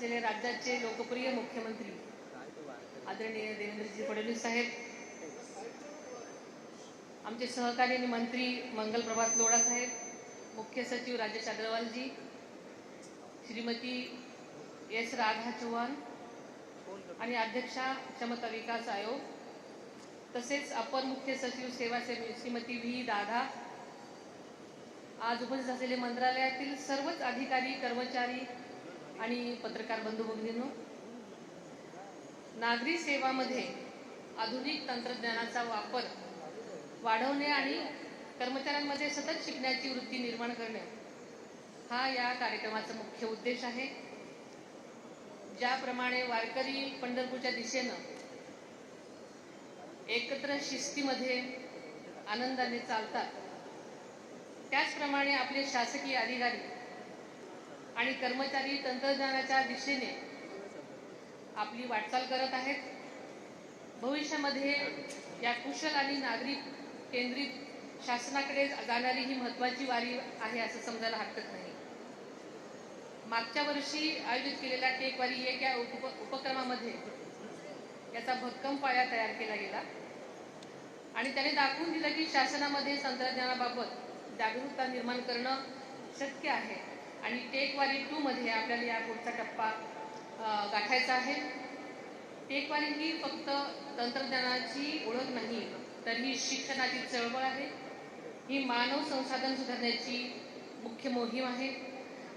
असलेले राज्याचे लोकप्रिय मुख्यमंत्री आदरणीय देवेंद्रजी फडणवीस साहेब, आमचे सहकारी आणि मंत्री मंगल प्रभात लोढा साहेब, मुख्य सचिव राजेश अग्रवालजी, श्रीमती एस राधा चव्हाण आणि अध्यक्षा क्षमता विकास आयोग, तसेच अपर मुख्य सचिव सेवा श्रीमती व्ही दादा, आज उपस्थित असलेले मंत्रालयातील सर्वच अधिकारी, कर्मचारी आणि पत्रकार बंधू भगिनींनो, नागरी सेवामध्ये आधुनिक तंत्रज्ञानाचा वापर वाढवणे आणि कर्मचाऱ्यांमध्ये सतत शिकण्याची वृत्ती निर्माण करणे हा या कार्यक्रमाचा मुख्य उद्देश आहे. ज्याप्रमाणे वारकरी पंढरपूरच्या दिशेनं एकत्र शिस्तीमध्ये आनंदाने चालतात, त्याचप्रमाणे आपले शासकीय अधिकारी आणि कर्मचारी तंत्रज्ञानाच्या दिशेने आपली वाटचाल करत आहेत. भविष्यामध्ये या कुशल आणि नागरिक केंद्रित शासनाकडे जाणारी ही महत्त्वाची वारी आहे असं समजायला हरकत नाही. मागच्या वर्षी आयोजित केलेल्या टेक वारी एक या उपक्रमामध्ये याचा भक्कम पाया तयार केला गेला आणि त्याने दाखवून दिलं की शासनामध्ये तंत्रज्ञानाबाबत जागरूकता निर्माण करणं शक्य आहे आणि टेक वारी 2 मध्ये आपल्याला या पुढचा टप्पा गाठायचा आहे. टेक वारी ही फक्त तंत्रज्ञानाची ओळख नाही, तर ही शिक्षणाची चळवळ आहे. ही मानव संसाधन सुधारण्याची मुख्य मोहीम आहे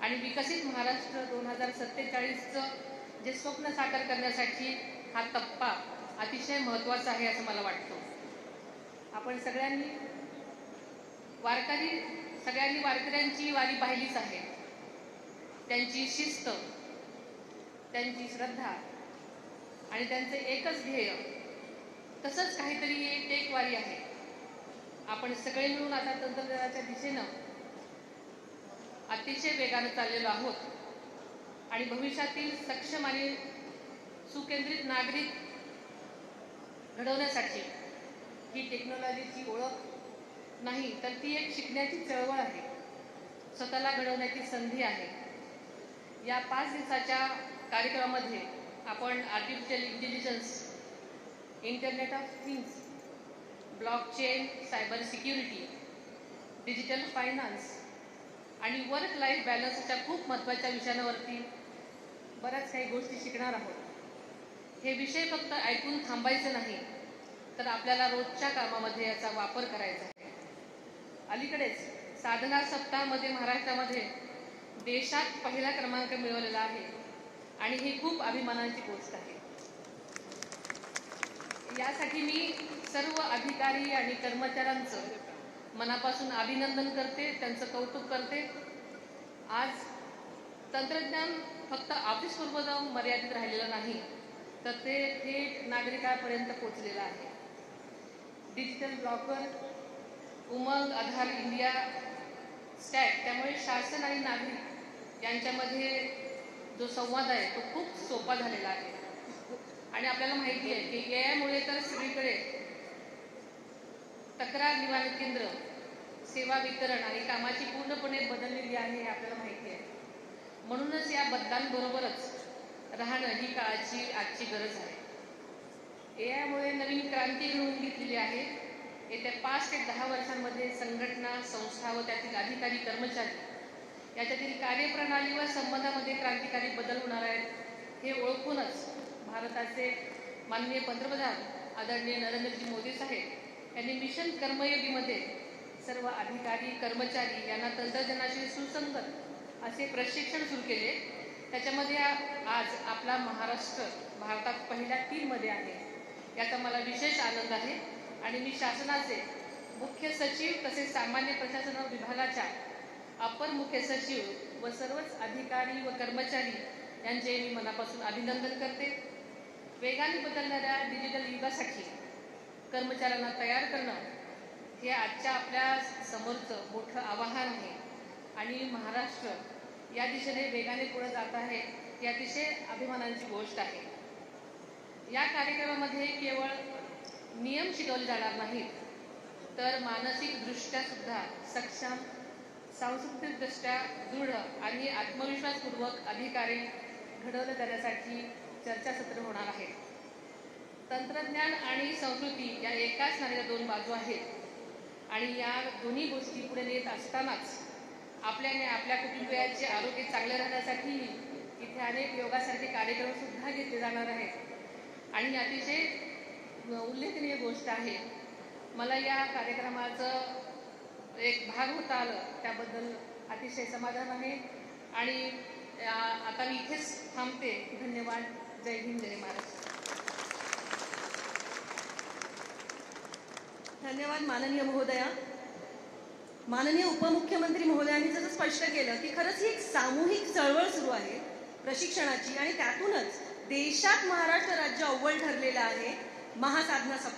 आणि विकसित महाराष्ट्र 2047चं जे स्वप्न साकार करण्यासाठी हा टप्पा अतिशय महत्त्वाचा आहे असं मला वाटतं. आपण सगळ्यांनी वारकऱ्यांची वारी पाहिलीच आहे. त्यांची शिस्त, त्यांची श्रद्धा आणि त्यांचे एकच ध्येय, तसंच काहीतरी हे टेक वारी आहे. आपण सगळे मिळून आता तंत्रज्ञानाच्या दिशेनं अतिशय वेगानं चाललेलो आहोत आणि भविष्यातील सक्षम आणि सुकेंद्रित नागरिक घडवण्यासाठी ही टेक्नॉलॉजीची ओळख नाही, तर ती एक शिकण्याची चळवळ आहे, स्वतःला घडवण्याची संधी आहे. या 5 दिवसाच्या कार्यक्रमामध्ये आपण artificial intelligence, internet of things, blockchain, cyber security, digital finance आणि वर्क लाईफ बॅलन्स अशा खूप महत्त्वाच्या विषयांवरती बऱ्याच काही गोष्टी शिकणार आहोत. हे विषय फक्त ऐकून थांबायचं नाही, तर आपल्याला रोजच्या कामामध्ये याचा वापर करायचा आहे. अलीकडेच साधना सप्ताहामध्ये महाराष्ट्रामध्ये देशात पहिला क्रमांक मिळवलेला आहे आणि ही खूप अभिमानाची गोष्ट आहे. यासाठी मी सर्व अधिकारी आणि कर्मचाऱ्यांचं मनापासून अभिनंदन करते, त्यांचं कौतुक करते. आज तंत्रज्ञान फक्त ऑफिसपूर्व मर्यादित राहिलेलं नाही, तर ते थेट नागरिकांपर्यंत पोहोचलेलं आहे. डिजिटल ब्लॉकर, उमंग, आधार, इंडिया, स्टॅट, त्यामुळे शासन आणि नागरिक यांच्यामध्ये जो संवाद आहे तो खूप सोपा झालेला आहे. आणि आपल्याला माहिती आहे की एआयमुळे तर सगळीकडे तक्रार निवारण केंद्र, सेवा वितरण आणि कामाची पूर्णपणे बदललेली आहे हे आपल्याला माहिती आहे. म्हणूनच या बदलांबरोबरच राहणं ही काळाची आजची गरज आहे. एआयमुळे नवीन क्रांती घडवून घेतलेली आहे. येत्या 5 ते 10 वर्षांमध्ये संघटना, संस्था व त्यातील अधिकारी, कर्मचारी याच्यातील कार्यप्रणाली व संबंधामध्ये क्रांतिकारी बदल होणार आहेत. हे ओळखूनच भारताचे माननीय पंतप्रधान आदरणीय नरेंद्रजी मोदी साहेब यांनी मिशन कर्मयोगीमध्ये सर्व अधिकारी, कर्मचारी यांना तंत्रज्ञानाशी सुसंगत असे प्रशिक्षण सुरू केले. त्याच्यामध्ये आज आपला महाराष्ट्र भारतात पहिल्या 3 मध्ये आहे. याचा मला विशेष आनंद आहे आणि मी शासनाचे मुख्य सचिव तसेच सामान्य प्रशासन विभागाच्या अपर मुख्य सचिव व सर्वच अधिकारी व कर्मचारी यांचे मी मनापासून अभिनंदन करते. वेगाने बदलणाऱ्या डिजिटल युगासाठी कर्मचाऱ्यांना तयार करणं हे आजच्या आपल्या समोरचं मोठं आव्हान आहे आणि महाराष्ट्र या दिशेने वेगाने पुढे जात आहे, ही अतिशय अभिमानाची गोष्ट आहे. या कार्यक्रमामध्ये केवळ नियम शिकवले जाणार नाहीत, तर मानसिकदृष्ट्या सुद्धा सक्षम, सांस्कृतिकदृष्ट्या दृढ आणि आत्मविश्वासपूर्वक अधिकारी, घडवलं जाण्यासाठी चर्चासत्र होणार आहे. तंत्रज्ञान आणि संस्कृती या एकाच नाण्याच्या दोन बाजू आहेत आणि या दोन्ही गोष्टी पुढे नेत असतानाच आपल्याने आपल्या कुटुंबियांचे आरोग्य चांगले राहण्यासाठी इथे अनेक योगासारखे कार्यक्रम सुद्धा घेतले जाणार आहेत आणि अतिशय उल्लेखनीय गोष्ट आहे. मला या कार्यक्रमाचं एक भाग होता आलं त्याबद्दल अतिशय समाधान आहे आणि आता मी इथेच थांबते. धन्यवाद. जय हिंद, जय महाराष्ट्र. धन्यवाद माननीय महोदया. माननीय उपमुख्यमंत्री महोदयांनी जसं स्पष्ट केलं की खरंच ही एक सामूहिक चळवळ सुरू आहे प्रशिक्षणाची आणि त्यातूनच देशात महाराष्ट्र राज्य अव्वल ठरलेलं आहे महासाधना सप्ताह.